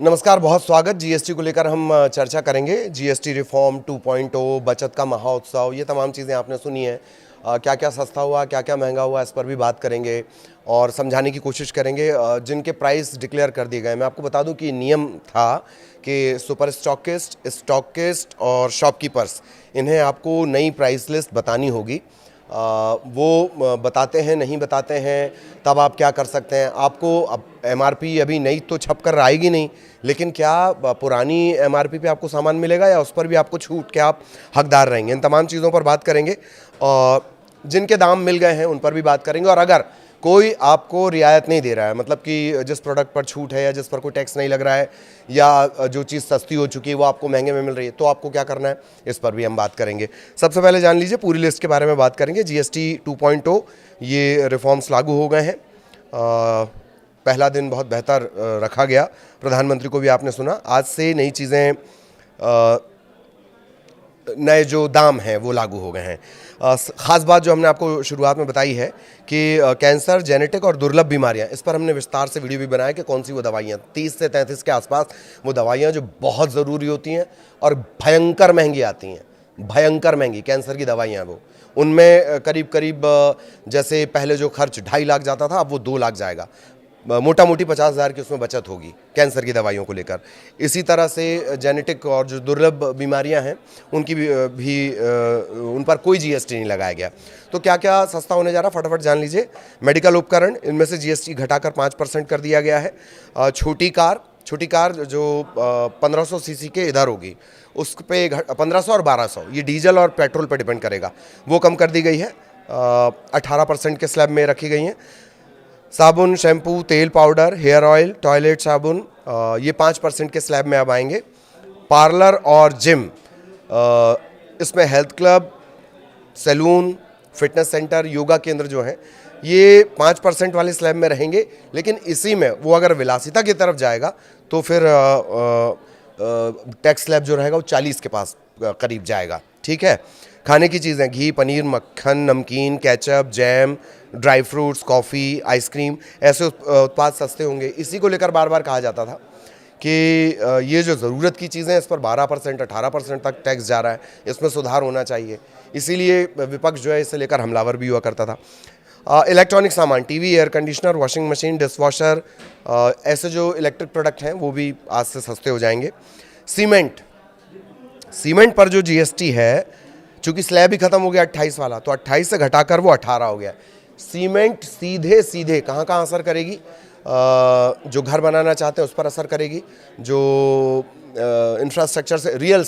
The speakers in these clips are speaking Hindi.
नमस्कार, बहुत स्वागत। जीएसटी को लेकर हम चर्चा करेंगे। जीएसटी रिफॉर्म 2.0, बचत का महोत्सव, ये तमाम चीज़ें आपने सुनी हैं। क्या क्या सस्ता हुआ, क्या क्या महंगा हुआ, इस पर भी बात करेंगे और समझाने की कोशिश करेंगे। जिनके प्राइस डिक्लेयर कर दिए गए, मैं आपको बता दूं कि नियम था कि सुपर स्टॉकिस्ट, स्टॉकिस्ट और शॉपकीपर्स, इन्हें आपको नई प्राइस लिस्ट बतानी होगी। वो बताते हैं, नहीं बताते हैं, तब आप क्या कर सकते हैं। आपको अब एमआरपी अभी नई तो छप कर आएगी नहीं, लेकिन क्या पुरानी एमआरपी पे आपको सामान मिलेगा या उस पर भी आपको छूट के आप हकदार रहेंगे। इन तमाम चीज़ों पर बात करेंगे और जिनके दाम मिल गए हैं उन पर भी बात करेंगे। और अगर कोई आपको रियायत नहीं दे रहा है, मतलब कि जिस प्रोडक्ट पर छूट है या जिस पर कोई टैक्स नहीं लग रहा है या जो चीज़ सस्ती हो चुकी है वो आपको महंगे में मिल रही है, तो आपको क्या करना है, इस पर भी हम बात करेंगे। सबसे पहले जान लीजिए, पूरी लिस्ट के बारे में बात करेंगे। जीएसटी 2.0 ये रिफॉर्म्स लागू हो गए हैं। पहला दिन बहुत बेहतर रखा गया। प्रधानमंत्री को भी आपने सुना। आज से नई चीज़ें, नए जो दाम हैं वो लागू हो गए हैं। ख़ास बात जो हमने आपको शुरुआत में बताई है कि कैंसर, जेनेटिक और दुर्लभ बीमारियां, इस पर हमने विस्तार से वीडियो भी बनाया कि कौन सी वो दवाइयां, 30 से 33 के आसपास वो दवाइयां जो बहुत ज़रूरी होती हैं और भयंकर महंगी आती हैं। भयंकर महंगी कैंसर की दवाइयाँ वो, उनमें करीब करीब जैसे पहले जो खर्च 2.5 लाख जाता था, अब वो 2 लाख जाएगा। मोटा मोटी 50,000 की उसमें बचत होगी कैंसर की दवाइयों को लेकर। इसी तरह से जेनेटिक और जो दुर्लभ बीमारियां हैं उनकी भी उन पर कोई जीएसटी नहीं लगाया गया। तो क्या क्या सस्ता होने जा रहा, फटाफट जान लीजिए। मेडिकल उपकरण, इनमें से जीएसटी घटाकर 5% कर दिया गया है। छोटी कार जो 1500 सीसी के इधर होगी, उस पे 1500 और 1200, ये डीजल और पेट्रोल पर डिपेंड करेगा, वो कम कर दी गई है। 18% के स्लैब में रखी गई हैं। साबुन, शैम्पू, तेल, पाउडर, हेयर ऑयल, टॉयलेट साबुन, ये 5% के स्लैब में अब आएंगे। पार्लर और जिम, इसमें health club, salon, fitness centre, yoga केंद्र जो हैं, ये 5% वाले स्लैब में रहेंगे। लेकिन इसी में वो अगर विलासिता की तरफ जाएगा तो फिर टैक्स स्लैब जो रहेगा वो 40 के पास करीब जाएगा। ठीक है। खाने की चीज़ें, घी, पनीर, मक्खन, नमकीन, ketchup, jam, dry fruits, coffee, ice cream, ऐसे उत्पाद सस्ते होंगे। इसी को लेकर बार बार कहा जाता था कि ये जो ज़रूरत की चीज़ें, इस पर 12%, 18% तक टैक्स जा रहा है, इसमें सुधार होना चाहिए। इसीलिए विपक्ष जो है इसे लेकर हमलावर भी हुआ करता था। इलेक्ट्रॉनिक सामान, TV, air conditioner, washing machine, dishwasher, ऐसे जो इलेक्ट्रिक प्रोडक्ट हैं वो भी आज से सस्ते हो जाएंगे। सीमेंट पर जो जीएसटी है, चूँकि स्लैब ही खत्म हो गया 28 वाला, तो 28 से घटाकर वो 18 हो गया। सीमेंट सीधे सीधे कहाँ कहाँ असर करेगी? जो घर बनाना चाहते हैं उस पर असर करेगी। जो इंफ्रास्ट्रक्चर से रियल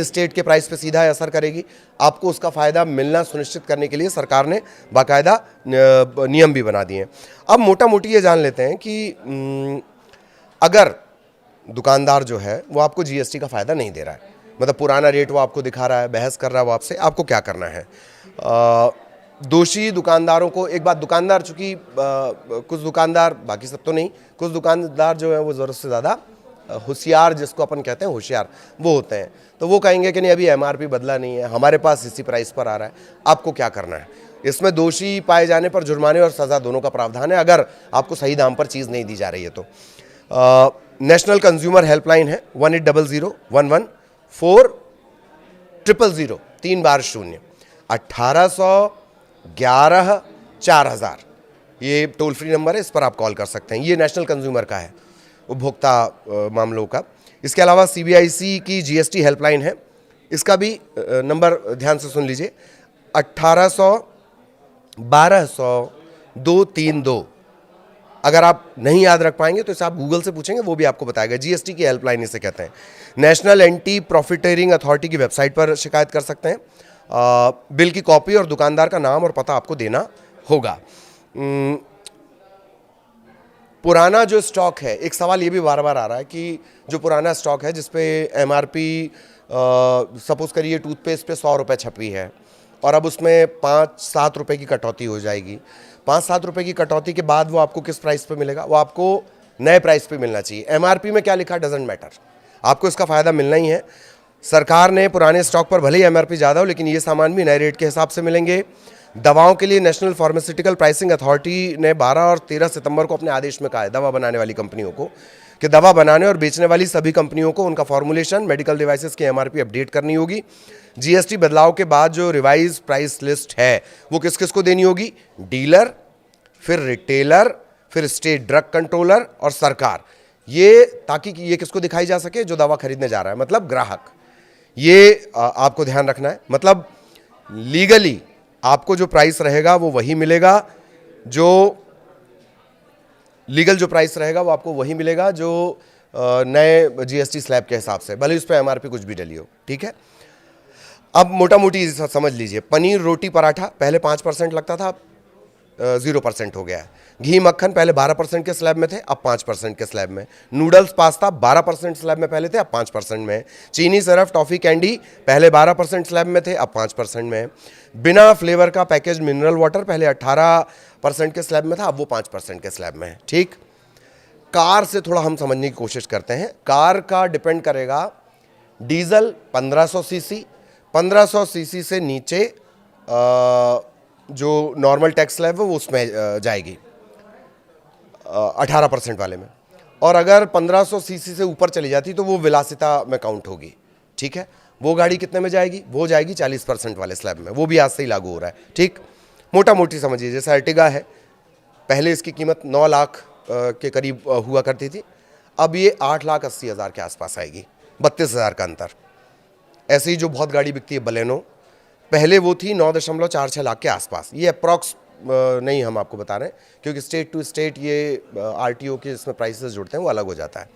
एस्टेट के प्राइस पे सीधा असर करेगी। आपको उसका फ़ायदा मिलना सुनिश्चित करने के लिए सरकार ने बाकायदा नियम भी बना दिए हैं। अब मोटा मोटी ये जान लेते हैं कि अगर दुकानदार जो है वो आपको जीएसटी का फ़ायदा नहीं दे रहा है, मतलब पुराना रेट वो आपको दिखा रहा है, बहस कर रहा है वो आपसे, आपको क्या करना है? दोषी दुकानदारों को, एक बात, दुकानदार चूँकि कुछ दुकानदार, बाकी सब तो नहीं, कुछ दुकानदार जो है वो ज़रूरत से ज़्यादा होशियार, जिसको अपन कहते हैं होशियार, वो होते हैं। तो वो कहेंगे कि नहीं, अभी एमआरपी बदला नहीं है, हमारे पास इसी प्राइस पर आ रहा है, आपको क्या करना है? इसमें दोषी पाए जाने पर जुर्माने और सज़ा दोनों का प्रावधान है, अगर आपको सही दाम पर चीज़ नहीं दी जा रही है तो। नेशनल कंज्यूमर हेल्पलाइन है 1800-11-400-000, 3 बार 0, 1811-4000, ये टोल फ्री नंबर है, इस पर आप कॉल कर सकते हैं। ये नेशनल कंज्यूमर का है, उपभोक्ता मामलों का। इसके अलावा सीबीआईसी की जीएसटी हेल्पलाइन है, इसका भी नंबर ध्यान से सुन लीजिए, 1800-1200-232। अगर आप नहीं याद रख पाएंगे तो इसे आप गूगल से पूछेंगे, वो भी आपको बताएगा। जीएसटी की हेल्पलाइन इसे कहते हैं। नेशनल एंटी प्रॉफिटेरिंग अथॉरिटी की वेबसाइट पर शिकायत कर सकते हैं। बिल की कॉपी और दुकानदार का नाम और पता आपको देना होगा। पुराना जो स्टॉक है, एक सवाल ये भी बार बार आ रहा है कि जो पुराना स्टॉक है जिस पे एमआरपी, सपोज करिए टूथपेस्ट पे 100 रुपये छपी है और अब उसमें 5-7 रुपये की कटौती हो जाएगी। 5-7 रुपये की कटौती के बाद वो आपको किस प्राइस पे मिलेगा? वो आपको नए प्राइस पे मिलना चाहिए। एमआरपी में क्या लिखा डजेंट मैटर, आपको इसका फ़ायदा मिलना ही है। सरकार ने पुराने स्टॉक पर भले ही एमआरपी ज़्यादा हो, लेकिन ये सामान भी नए रेट के हिसाब से मिलेंगे। दवाओं के लिए नेशनल फार्मास्यूटिकल प्राइसिंग अथॉरिटी ने 12 और 13 सितंबर को अपने आदेश में कहा है दवा बनाने वाली कंपनियों को कि दवा बनाने और बेचने वाली सभी कंपनियों को उनका फॉर्मुलेशन, मेडिकल डिवाइसेस की एमआरपी अपडेट करनी होगी। जीएसटी बदलाव के बाद जो रिवाइज प्राइस लिस्ट है वो किस किस को देनी होगी? डीलर, फिर रिटेलर, फिर स्टेट ड्रग कंट्रोलर और सरकार। ये ताकि ये किसको दिखाई जा सके? जो दवा खरीदने जा रहा है, मतलब ग्राहक। ये आपको ध्यान रखना है। मतलब लीगली आपको जो प्राइस रहेगा वो वही मिलेगा, जो लीगल जो प्राइस रहेगा वो आपको वही मिलेगा जो नए जीएसटी स्लैब के हिसाब से, भले उस पर एमआरपी कुछ भी डली हो। ठीक है, अब मोटा मोटी समझ लीजिए, पनीर, रोटी, पराठा पहले 5% लगता था, 0% हो गया है। घी, मक्खन पहले 12% के स्लैब में थे, अब 5% के स्लैब में। नूडल्स, पास्ता 12% स्लैब में पहले थे, अब 5% में है। चीनी, सिरफ, टॉफ़ी, कैंडी पहले 12% स्लैब में थे, अब 5% में है। बिना फ्लेवर का पैकेज मिनरल वाटर पहले 18% के स्लैब में था, अब वो 5% के स्लैब में है। ठीक, कार से थोड़ा हम समझने की कोशिश करते हैं। कार का डिपेंड करेगा, डीजल 1500 सीसी, 1500 सीसी से नीचे जो नॉर्मल टैक्स स्लैब है वो उसमें जाएगी 18% वाले में, और अगर 1500 सीसी से ऊपर चली जाती तो वो विलासिता में काउंट होगी। ठीक है, वो गाड़ी कितने में जाएगी? वो जाएगी 40% वाले स्लैब में। वो भी आज से ही लागू हो रहा है। ठीक, मोटा मोटी समझिए, जैसे अर्टिगा है, पहले इसकी कीमत 9 लाख के करीब हुआ करती थी, अब ये 8,80,000 के आसपास आएगी, 32,000 का अंतर। ऐसे ही जो बहुत गाड़ी बिकती है बलेनो, पहले वो थी 9.46 लाख के आसपास। ये अप्रॉक्स नहीं हम आपको बता रहे हैं, क्योंकि स्टेट टू स्टेट ये आरटीओ के इसमें प्राइसेस जुड़ते हैं, वो अलग हो जाता है।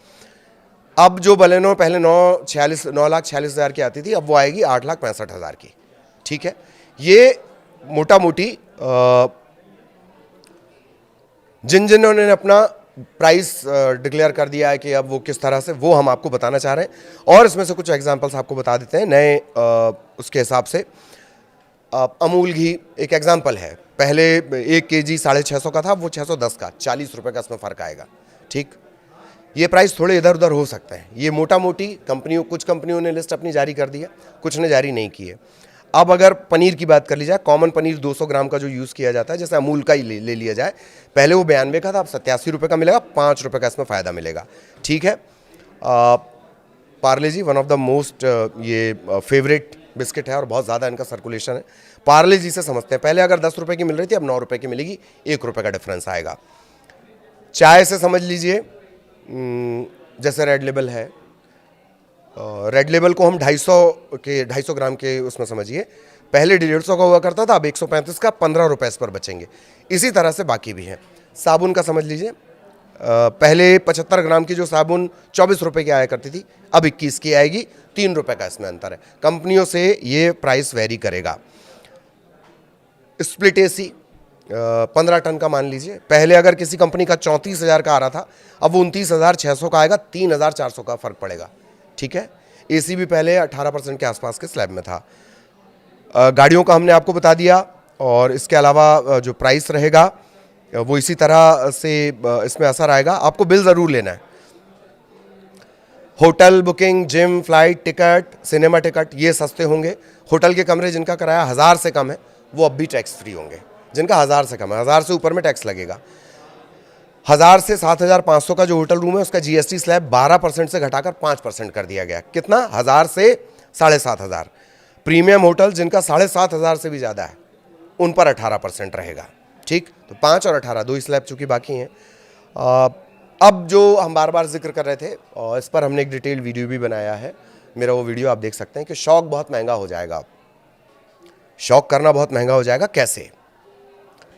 अब जो बलेनो पहले 9,46,000 की आती थी, अब वो आएगी 8,65,000 की। ठीक है, ये मोटा मोटी जिन्होंने अपना प्राइस डिक्लेयर कर दिया है कि अब वो किस तरह से, वो हम आपको बताना चाह रहे हैं। और इसमें से कुछ एग्जांपल्स आपको बता देते हैं नए उसके हिसाब से। अमूल घी एक एग्जांपल है, पहले 1 केजी 650 का था, वो 610 का, 40 रुपये का इसमें फ़र्क आएगा। ठीक, ये प्राइस थोड़े इधर उधर हो सकते हैं। ये मोटा मोटी कुछ कंपनियों ने लिस्ट अपनी जारी कर दी है, कुछ ने जारी नहीं की है। अब अगर पनीर की बात कर ली जाए, कॉमन पनीर 200 ग्राम का जो यूज़ किया जाता है, जैसे अमूल का ही ले लिया जाए, पहले वो 92 का था, अब 87 रुपये का मिलेगा, 5 रुपये का इसमें फ़ायदा मिलेगा। ठीक है, पार्ले जी वन ऑफ द मोस्ट ये फेवरेट बिस्किट है और बहुत ज़्यादा इनका सर्कुलेशन है। पार्ले जी से समझते हैं, पहले अगर 10 रुपये की मिल रही थी, अब 9 रुपये की मिलेगी, 1 रुपये का डिफरेंस आएगा। चाय से समझ लीजिए, जैसे रेड लेबल है, रेड लेबल को हम 250 ग्राम के उसमें समझिए, पहले 150 का हुआ करता था, अब 135 का, 15 रुपये इस पर बचेंगे। इसी तरह से बाकी भी हैं। साबुन का समझ लीजिए, पहले 75 ग्राम की जो साबुन 24 रुपये की आया करती थी, अब 21 की आएगी, 3 रुपये का इसमें अंतर है। कंपनियों से ये प्राइस वेरी करेगा। स्प्लिट एसी 15 टन का मान लीजिए, पहले अगर किसी कंपनी का 34,000 का आ रहा था, अब वो 29,600 का आएगा, 3,400 का फ़र्क पड़ेगा। ठीक है, एसी भी पहले 18% के आसपास के स्लैब में था। गाड़ियों का हमने आपको बता दिया, और इसके अलावा जो प्राइस रहेगा वो इसी तरह से इसमें असर आएगा। आपको बिल ज़रूर लेना है। Hotel booking, gym, flight ticket, cinema ticket, ये सस्ते होंगे। होटल के कमरे जिनका किराया 1000 से कम है वो अब भी टैक्स फ्री होंगे। जिनका 1000 से कम है, 1000 से ऊपर में टैक्स लगेगा। 1000 से 7,500 का जो होटल रूम है उसका जीएसटी स्लैब 12% से घटाकर 5% कर दिया गया। कितना? 1000 से 7,500। प्रीमियम होटल जिनका 7,500 से भी ज़्यादा है उन पर 18% रहेगा। ठीक, तो 5 और 18 दो ही स्लैब चूँकि बाकी हैं। अब जो हम बार बार जिक्र कर रहे थे, और इस पर हमने एक डिटेल वीडियो भी बनाया है, मेरा वो वीडियो आप देख सकते हैं कि शॉक बहुत महंगा हो जाएगा। शॉक करना बहुत महंगा हो जाएगा। कैसे?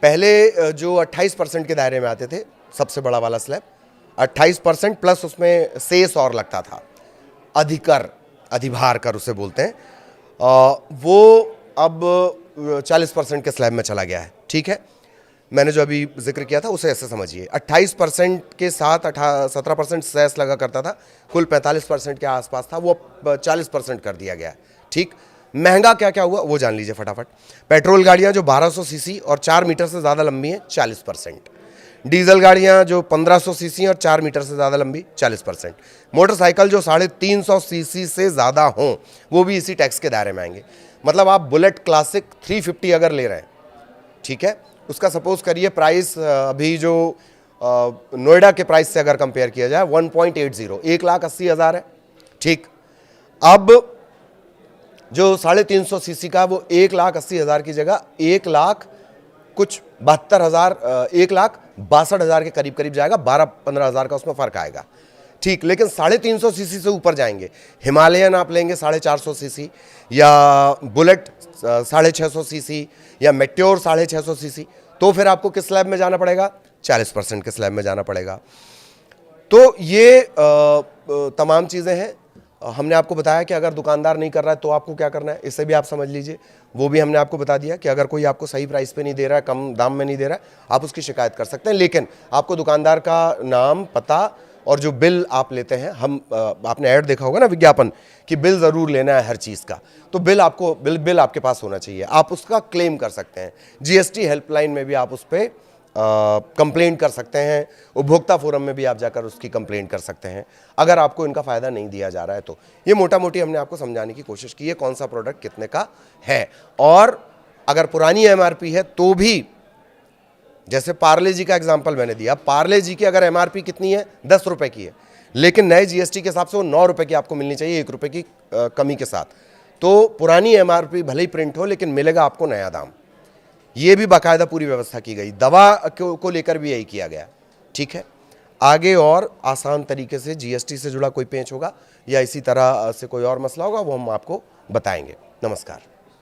पहले जो 28% के दायरे में आते थे, सबसे बड़ा वाला स्लैब 28% प्लस उसमें सेस और लगता था, अधिकर, अधिभार कर उसे बोलते हैं, वो अब 40% के स्लैब में चला गया है। ठीक है, मैंने जो अभी जिक्र किया था उसे ऐसे समझिए, 28% के साथ 17% सेस लगा करता था, कुल 45% के आसपास था, वो 40% कर दिया गया है। ठीक, महंगा क्या क्या हुआ वो जान लीजिए फटाफट। पेट्रोल गाड़ियां जो 1200 सीसी और 4 मीटर से ज़्यादा लंबी हैं 40%, डीजल गाड़ियां जो 1500 सीसी और 4 मीटर से ज़्यादा लंबी 40%, मोटरसाइकिल जो 350 सीसी से ज़्यादा हों वो भी इसी टैक्स के दायरे में आएंगे। मतलब आप बुलेट क्लासिक 350 अगर ले रहे हैं, ठीक है, उसका सपोज करिए प्राइस अभी जो नोएडा के प्राइस से अगर कंपेयर किया जाए 1.80, 1,80,000 है। ठीक, अब जो 350 सीसी का वो 1,80,000 की जगह 1,62,000 के करीब करीब जाएगा, 12-15 हज़ार का उसमें फर्क आएगा। ठीक, लेकिन 350 सीसी से ऊपर जाएंगे, हिमालयन आप लेंगे 450 सीसी, या बुलेट 650 सीसी, या मेट्योर 650 सीसी, तो फिर आपको किस स्लैब में जाना पड़ेगा? 40% के स्लैब में जाना पड़ेगा। तो ये तमाम चीज़ें हैं। हमने आपको बताया कि अगर दुकानदार नहीं कर रहा है तो आपको क्या करना है, इससे भी आप समझ लीजिए। वो भी हमने आपको बता दिया कि अगर कोई आपको सही प्राइस पे नहीं दे रहा है, कम दाम में नहीं दे रहा है, आप उसकी शिकायत कर सकते हैं, लेकिन आपको दुकानदार का नाम, पता और जो बिल आप लेते हैं, आपने ऐड देखा होगा ना, विज्ञापन, कि बिल ज़रूर लेना है हर चीज़ का, तो बिल आपके पास होना चाहिए, आप उसका क्लेम कर सकते हैं। जीएसटी हेल्पलाइन में भी आप उस पर कंप्लेंट कर सकते हैं, उपभोक्ता फोरम में भी आप जाकर उसकी कंप्लेंट कर सकते हैं, अगर आपको इनका फ़ायदा नहीं दिया जा रहा है तो। ये मोटा मोटी हमने आपको समझाने की कोशिश की है कौन सा प्रोडक्ट कितने का है। और अगर पुरानी एमआरपी है तो भी, जैसे पार्ले जी का एग्जाम्पल मैंने दिया, पार्ले जी की अगर एमआरपी कितनी है? 10 रुपये की है, लेकिन नए जीएसटी के हिसाब से वो 9 रुपये की आपको मिलनी चाहिए, 1 रुपये की कमी के साथ। तो पुरानी एमआरपी भले ही प्रिंट हो, लेकिन मिलेगा आपको नया दाम। ये भी बाकायदा पूरी व्यवस्था की गई। दवा को लेकर भी यही किया गया। ठीक है, आगे और आसान तरीके से जीएसटी से जुड़ा कोई पेंच होगा या इसी तरह से कोई और मसला होगा, वो हम आपको बताएंगे। नमस्कार।